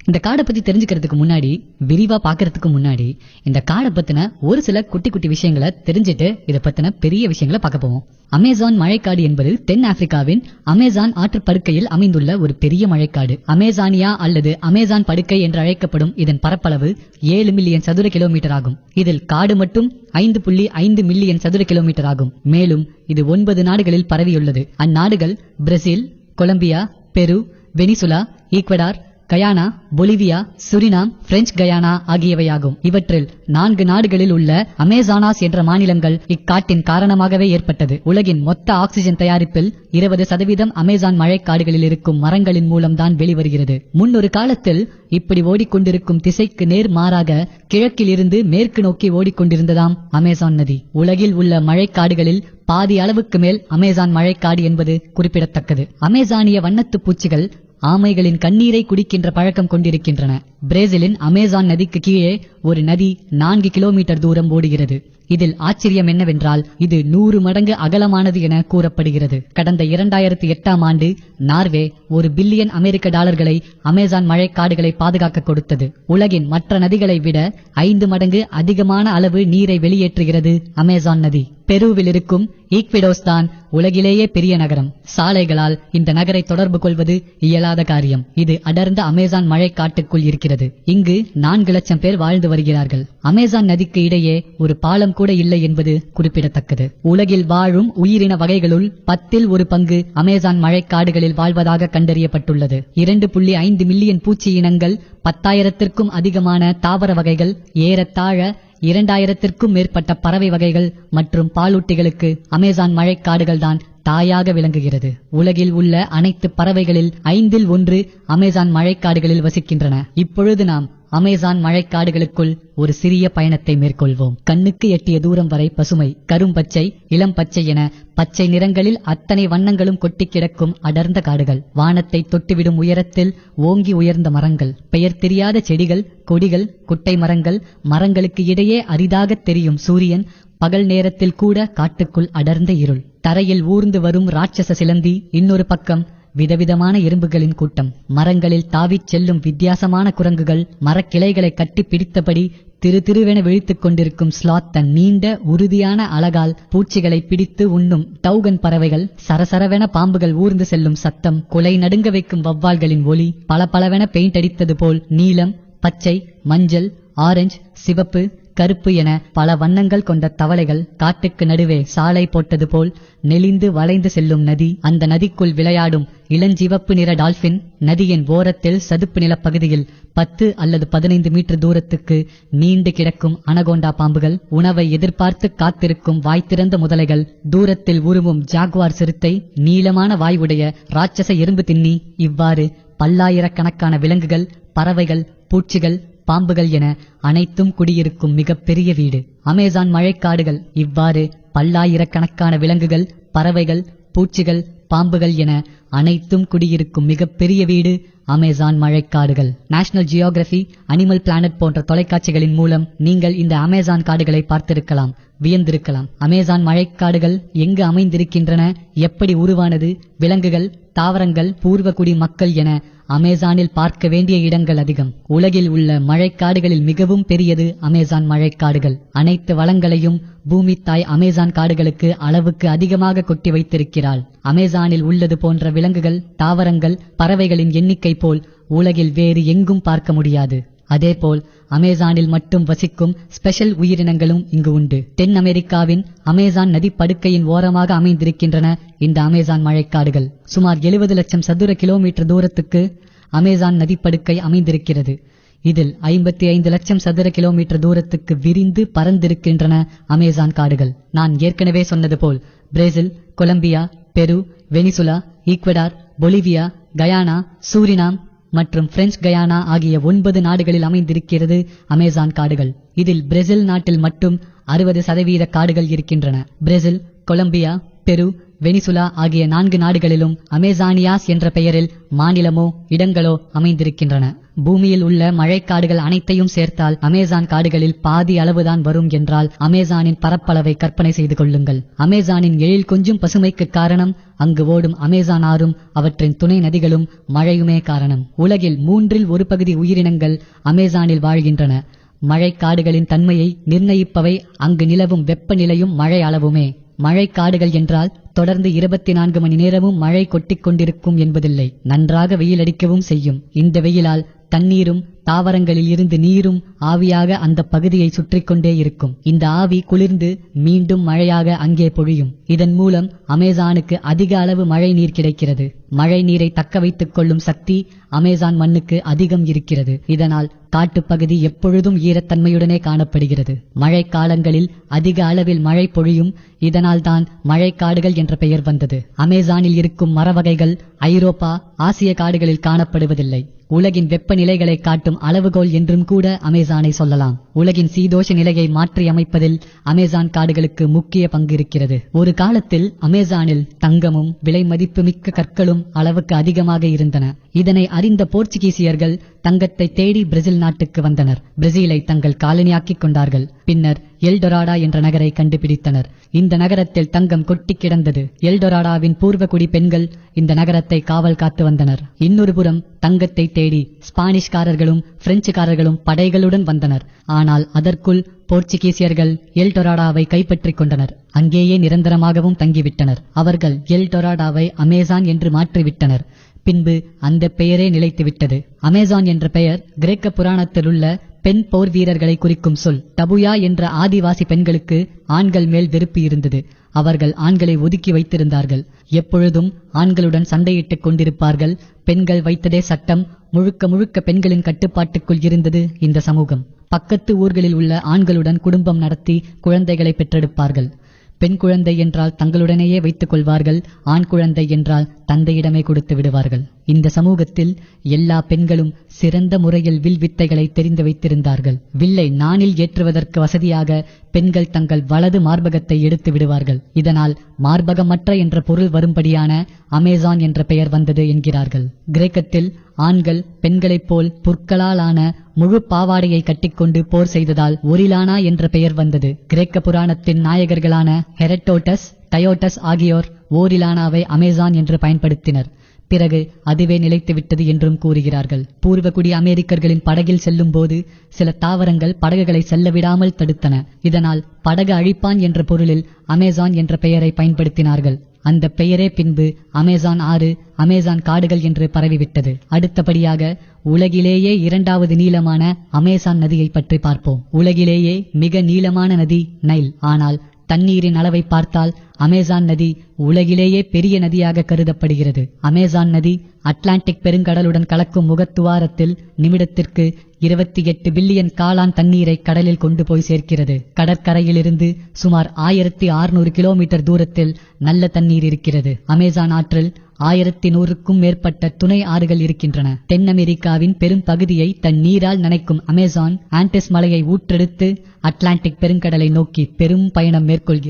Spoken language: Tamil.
இந்த காடை பத்தி தெரிஞ்சுக்கிறதுக்கு முன்னாடி, விரிவா பாக்குறதுக்கு முன்னாடி, இந்த காடை பத்தின ஒரு சில குட்டி குட்டி விஷயங்களை தெரிஞ்சுட்டு இதை பத்தின பெரிய விஷயங்களை பார்க்க போவோம். அமேசான் மழைக்காடு என்பது தென் ஆப்பிரிக்காவின் அமேசான் ஆற்றுப்படுக்கையில் அமைந்துள்ள ஒரு பெரிய மழைக்காடு. அமேசானியா அல்லது அமேசான் படுக்கை என்று அழைக்கப்படும் இதன் பரப்பளவு 7 மில்லியன் சதுர கிலோமீட்டர் ஆகும். இதில் காடு மட்டும் 5.5 மில்லியன் சதுர கிலோமீட்டர் ஆகும். மேலும் இது 9 நாடுகளில் பரவியுள்ளது. அந்நாடுகள் Brazil, Colombia, Peru, Venezuela, Ecuador, Guyana, Bolivia, Suriname, French Guyana ஆகியவையாகும். இவற்றில் 4 நாடுகளில் உள்ள அமேசானாஸ் என்ற மாநிலங்கள் இக்காட்டின் காரணமாகவே ஏற்பட்டது. உலகின் மொத்த ஆக்சிஜன் தயாரிப்பில் 20% அமேசான் மழைக்காடுகளில் இருக்கும் மரங்களின் மூலம்தான் வெளிவருகிறது. முன்னொரு காலத்தில் இப்படி ஓடிக்கொண்டிருக்கும் திசைக்கு நேர் மாறாக கிழக்கில் இருந்து மேற்கு நோக்கி ஓடிக்கொண்டிருந்ததாம் அமேசான் நதி. உலகில் உள்ள மழைக்காடுகளில் பாதி அளவுக்கு மேல் அமேசான் மழைக்காடு என்பது குறிப்பிடத்தக்கது. அமேசானிய வண்ணத்து பூச்சிகள் ஆமைகளின் கண்ணீரை குடிக்கின்ற பழக்கம் கொண்டிருக்கின்றன. பிரேசிலின் அமேசான் நதிக்கு கீழே ஒரு நதி 4 கிலோமீட்டர் தூரம் ஓடுகிறது. இதில் ஆச்சரியம் என்னவென்றால் இது 100 மடங்கு அகலமானது என கூறப்படுகிறது. கடந்த 2008ஆம் ஆண்டு நார்வே $1 பில்லியன் அமேசான் மழைக்காடுகளை பாதுகாக்க கொடுத்தது. உலகின் மற்ற நதிகளை விட 5 மடங்கு அதிகமான அளவு நீரை வெளியேற்றுகிறது அமேசான் நதி. பெருவில் இருக்கும் ஈக்விடோஸ் தான் உலகிலேயே பெரிய நகரம். சாலைகளால் இந்த நகரை தொடர்பு கொள்வது இயலாத காரியம். இது அடர்ந்த அமேசான் மழைக்காட்டுக்குள் இருக்கிறது. இங்கு 4 லட்சம் பேர் வாழ்ந்து வருகிறார்கள். அமேசான் நதிக்கு இடையே ஒரு பாலம் கூட இல்லை என்பது குறிப்பிடத்தக்கது. உலகில் வாழும் உயிரின வகைகளுள் 10ல் 1 பங்கு அமேசான் மழைக்காடுகளில் வாழ்வதாக கண்டறியப்பட்டுள்ளது. 2.5 மில்லியன் பூச்சி இனங்கள், 10,000த்திற்கும் அதிகமான தாவர வகைகள், ஏறத்தாழ 2000த்திற்கும் மேற்பட்ட பறவை வகைகள் மற்றும் பாலூட்டிகளுக்கு அமேசான் மழைக்காடுகள் தான் தாயாக விளங்குகிறது. உலகில் உள்ள அனைத்து பறவைகளில் 5ல் 1 அமேசான் மழைக்காடுகளில் வசிக்கின்றன. இப்பொழுது நாம் அமேசான் மழைக்காடுகளுக்குள் ஒரு சிறிய பயணத்தை மேற்கொள்வோம். கண்ணுக்கு எட்டிய தூரம் வரை பசுமை, கரும்பச்சை, இளம் பச்சை என பச்சை நிறங்களில் அத்தனை வண்ணங்களும் கொட்டி கிடக்கும் அடர்ந்த காடுகள். வானத்தை தொட்டுவிடும் உயரத்தில் ஓங்கி உயர்ந்த மரங்கள், பெயர் தெரியாத செடிகள், கொடிகள், குட்டை மரங்கள், மரங்களுக்கு இடையே அரிதாக தெரியும் சூரியன், பகல் நேரத்தில் கூட காட்டுக்குள் அடர்ந்த இருள். தரையில் ஊர்ந்து வரும் ராட்சச சிலந்தி, இன்னொரு பக்கம் விதவிதமான எறும்புகளின் கூட்டம், மரங்களில் தாவிச் செல்லும் வித்தியாசமான குரங்குகள், மரக்கிளைகளை கட்டி பிடித்தபடி திருவென விழித்துக் கொண்டிருக்கும் ஸ்லாத், தன் நீண்ட உறுதியான அலகால் பூச்சிகளை பிடித்து உண்ணும் டவுகன் பறவைகள், சரசரவென பாம்புகள் ஊர்ந்து செல்லும் சத்தம், கொலை நடுங்க வைக்கும் வவ்வால்களின் ஒலி, பளபளவென பெயிண்ட் அடித்தது போல் நீலம், பச்சை, மஞ்சள், ஆரஞ்சு, சிவப்பு, கருப்பு என பல வண்ணங்கள் கொண்ட தவளைகள், காட்டுக்கு நடுவே சாலை போட்டது போல் நெளிந்து வளைந்து செல்லும் நதி, அந்த நதிக்குள் விளையாடும் இளஞ்சிவப்பு நிற டால்பின், நதியின் ஓரத்தில் சதுப்பு நிலப்பகுதியில் 10 அல்லது 15 மீட்டர் தூரத்துக்கு நீண்டு கிடக்கும் அனகோண்டா பாம்புகள், உணவை எதிர்பார்த்து காத்திருக்கும் வாய்த்திறந்த முதலைகள், தூரத்தில் உருவும் ஜாகுவார் சிறுத்தை, நீளமான வாயுடைய ராட்சச எறும்பு தின்னி, இவ்வாறு பல்லாயிரக்கணக்கான விலங்குகள், பறவைகள், பூச்சிகள், பாம்புகள் என அனைத்தும் குடியிருக்கும் மிகப்பெரிய வீடு அமேசான் மழைக்காடுகள். இவ்வாறு பல்லாயிரக்கணக்கான விலங்குகள், பறவைகள், பூச்சிகள், பாம்புகள் என அனைத்தும் குடியிருக்கும் மிகப்பெரிய வீடு அமேசான் மழைக்காடுகள். நேஷனல் ஜியோகிராபி, அனிமல் பிளானட் போன்ற தொலைக்காட்சிகளின் மூலம் நீங்கள் இந்த அமேசான் காடுகளை பார்த்திருக்கலாம், வியந்திருக்கலாம். அமேசான் மழைக்காடுகள் எங்கு அமைந்திருக்கின்றன, எப்படி உருவானது, விலங்குகள், தாவரங்கள், பூர்வகுடி மக்கள் என அமேசானில் பார்க்க வேண்டிய இடங்கள் அதிகம். உலகில் உள்ள மழைக்காடுகளில் மிகவும் பெரியது அமேசான் மழைக்காடுகள். அனைத்து வளங்களையும் பூமி தாய் அமேசான் காடுகளுக்கு அளவுக்கு அதிகமாக கொட்டி வைத்திருக்கிறாள். அமேசானில் உள்ளது போன்ற விலங்குகள், தாவரங்கள், பறவைகளின் எண்ணிக்கை போல் உலகில் வேறு எங்கும் பார்க்க முடியாது. அதேபோல் அமேசானில் மட்டும் வசிக்கும் ஸ்பெஷல் உயிரினங்களும் இங்கு உண்டு. தென் அமெரிக்காவின் அமேசான் நதி படுக்கையின் ஓரமாக அமைந்திருக்கின்றன இந்த அமேசான் மழைக்காடுகள். சுமார் 70 லட்சம் சதுர கிலோமீட்டர் தூரத்துக்கு அமேசான் நதி படுக்கை அமைந்திருக்கிறது. இதில் 55 லட்சம் சதுர கிலோமீட்டர் தூரத்துக்கு விரிந்து பறந்திருக்கின்றன அமேசான் காடுகள். நான் ஏற்கனவே சொன்னது போல் Brazil, Colombia, Peru, Venezuela, Ecuador, Bolivia, Guyana, Suriname மற்றும் பிரெஞ்சு கயானா ஆகிய 9 நாடுகளில் அமைந்திருக்கிறது அமேசான் காடுகள். இதில் பிரேசில் நாட்டில் மட்டும் 60% காடுகள் இருக்கின்றன. பிரேசில், கொலம்பியா, பெரு, வெனிசுலா ஆகிய 4 நாடுகளிலும் அமேசானியாஸ் என்ற பெயரில் மாநிலமோ இடங்களோ அமைந்திருக்கின்றன. பூமியில் உள்ள மழைக்காடுகள் அனைத்தையும் சேர்த்தால் அமேசான் காடுகளில் பாதி அளவுதான் வரும் என்றால் அமேசானின் பரப்பளவை கற்பனை செய்து கொள்ளுங்கள். அமேசானின் எழில் கொஞ்சும் பசுமைக்கு காரணம் அங்கு ஓடும் அமேசான் ஆறும் அவற்றின் துணை நதிகளும் மழையுமே காரணம். உலகில் 1/3 பகுதி உயிரினங்கள் அமேசானில் வாழ்கின்றன. மழைக்காடுகளின் தன்மையை நிர்ணயிப்பவை அங்கு நிலவும் வெப்பநிலையும் மழை அளவுமே. மழைக்காடுகள் என்றால் தொடர்ந்து 24 மணி நேரமும் மழை கொட்டிக் கொண்டிருக்கும் என்பதில்லை. நன்றாக வெயில் அடிக்கவும் செய்யும். இந்த வெயிலால் தண்ணீரும் தாவரங்களில் இருந்து நீரும் ஆவியாக அந்த பகுதியை சுற்றி கொண்டே இருக்கும். இந்த ஆவி குளிர்ந்து மீண்டும் மழையாக அங்கே பொழியும். இதன் மூலம் அமேசானுக்கு அதிக அளவு மழை நீர் கிடைக்கிறது. மழை நீரை தக்க வைத்துக் கொள்ளும் சக்தி அமேசான் மண்ணுக்கு அதிகம் இருக்கிறது. இதனால் காட்டுப்பகுதி எப்பொழுதும் ஈரத்தன்மையுடனே காணப்படுகிறது. மழை காலங்களில் அதிக அளவில் மழை பொழியும். இதனால் தான் மழைக்காடுகள் என்ற பெயர் வந்தது. அமேசானில் இருக்கும் மரவகைகள் ஐரோப்பா, ஆசிய காடுகளில் காணப்படுவதில்லை. உலகின் வெப்பநிலைகளை காட்டும் அளவுகோல் என்றும் கூட அமேசானை சொல்லலாம். உலகின் சீதோஷ நிலையை மாற்றி அமைப்பதில் அமேசான் காடுகளுக்கு முக்கிய பங்கு இருக்கிறது. ஒரு காலத்தில் அமேசானில் தங்கமும் விலை மதிப்புமிக்க கற்களும் அளவுக்கு அதிகமாக இருந்தன. இதனை அறிந்த போர்ச்சுகீசியர்கள் தங்கத்தை தேடி பிரேசில் நாட்டுக்கு வந்தனர். பிரேசிலை தங்கள் காலனியாக்கிக் கொண்டார்கள். பின்னர் எல்டொராடா என்ற நகரை கண்டுபிடித்தனர். இந்த நகரத்தில் தங்கம் கொட்டி கிடந்தது. எல்டொராடாவின் பூர்வகுடி பெண்கள் இந்த நகரத்தை காவல் காத்து வந்தனர். இன்னொரு புறம் தங்கத்தை தேடி ஸ்பானிஷ்காரர்களும் பிரெஞ்சுக்காரர்களும் படைகளுடன் வந்தனர். ஆனால் அதற்குள் போர்ச்சுகீசியர்கள் எல்டொராடாவை கைப்பற்றிக் கொண்டனர். அங்கேயே நிரந்தரமாகவும் தங்கிவிட்டனர். அவர்கள் எல்டொராடாவை அமேசான் என்று மாற்றிவிட்டனர். பின்பு அந்த பெயரே நிலைத்துவிட்டது. அமேசான் என்ற பெயர் கிரேக்க புராணத்தில் உள்ள பெண் போர் வீரர்களை குறிக்கும் சொல். டபுயா என்ற ஆதிவாசி பெண்களுக்கு ஆண்கள் மேல் வெறுப்பு இருந்தது. அவர்கள் ஆண்களை ஒதுக்கி வைத்திருந்தார்கள். எப்பொழுதும் ஆண்களுடன் சண்டையிட்டுக் கொண்டிருப்பார்கள். பெண்கள் வைத்ததே சட்டம். முழுக்க முழுக்க பெண்களின் கட்டுப்பாட்டுக்குள் இருந்தது இந்த சமூகம். பக்கத்து ஊர்களில் உள்ள ஆண்களுடன் குடும்பம் நடத்தி குழந்தைகளை பெற்றெடுப்பார்கள். பெண் குழந்தை என்றால் தங்களுடனேயே வைத்துக் கொள்வார்கள். ஆண் குழந்தை என்றால் தந்தையிடமே கொடுத்து விடுவார்கள். இந்த சமூகத்தில் எல்லா பெண்களும் சிறந்த முறையில் வில் வித்தைகளை தெரிந்து வைத்திருந்தார்கள். வில்லை நாணில் ஏற்றுவதற்கு வசதியாக பெண்கள் தங்கள் வலது மார்பகத்தை எடுத்து விடுவார்கள். இதனால் மார்பகமற்ற என்ற பொருள் வரும்படியான அமேசான் என்ற பெயர் வந்தது என்கிறார்கள். கிரேக்கத்தில் ஆண்கள் பெண்களைப் போல் புற்களால் ஆன முழு பாவாடையை கட்டிக்கொண்டு போர் செய்ததால் ஒரிலானா என்ற பெயர் வந்தது. கிரேக்க புராணத்தின் நாயகர்களான ஹெரடோட்டஸ், டயோட்டஸ் ஆகியோர் ஓரிலானாவை அமேசான் என்று பயன்படுத்தினர். பிறகு அதுவே நிலைத்துவிட்டது என்றும் கூறுகிறார்கள். பூர்வகுடி அமெரிக்கர்களின் படகில் செல்லும் போது சில தாவரங்கள் படகுகளை செல்ல விடாமல் தடுத்தன. இதனால் படகு அழிப்பான் என்ற பொருளில் அமேசான் என்ற பெயரை பயன்படுத்தினார்கள். அந்த பெயரே பின்பு அமேசான் ஆறு, அமேசான் காடுகள் என்று பரவிவிட்டது. அடுத்தபடியாக உலகிலேயே 2வது நீளமான அமேசான் நதியை பற்றி பார்ப்போம். உலகிலேயே மிக நீளமான நதி நைல். ஆனால் தண்ணீரின் அளவை பார்த்தால் அமேசான் நதி உலகிலேயே பெரிய நதியாக கருதப்படுகிறது. அமேசான் நதி அட்லாண்டிக் பெருங்கடலுடன் கலக்கும் முகத்துவாரத்தில் நிமிடத்திற்கு 28 பில்லியன் காலான் தண்ணீரை கடலில் கொண்டு போய் சேர்க்கிறது. கடற்கரையிலிருந்து சுமார் 1600 கிலோமீட்டர் தூரத்தில் நல்ல தண்ணீர் இருக்கிறது. அமேசான் ஆற்றில் 1100க்கும் மேற்பட்ட துணை ஆறுகள் இருக்கின்றன. தென் அமெரிக்காவின் பெரும் பகுதியை தன் நீரால் நனைக்கும் அமேசான் ஆண்டஸ் மலையை ஊற்றெடுத்து அட்லாண்டிக் பெருங்கடலை நோக்கி பெரும் பயணம் மேற்கொள்கிறது.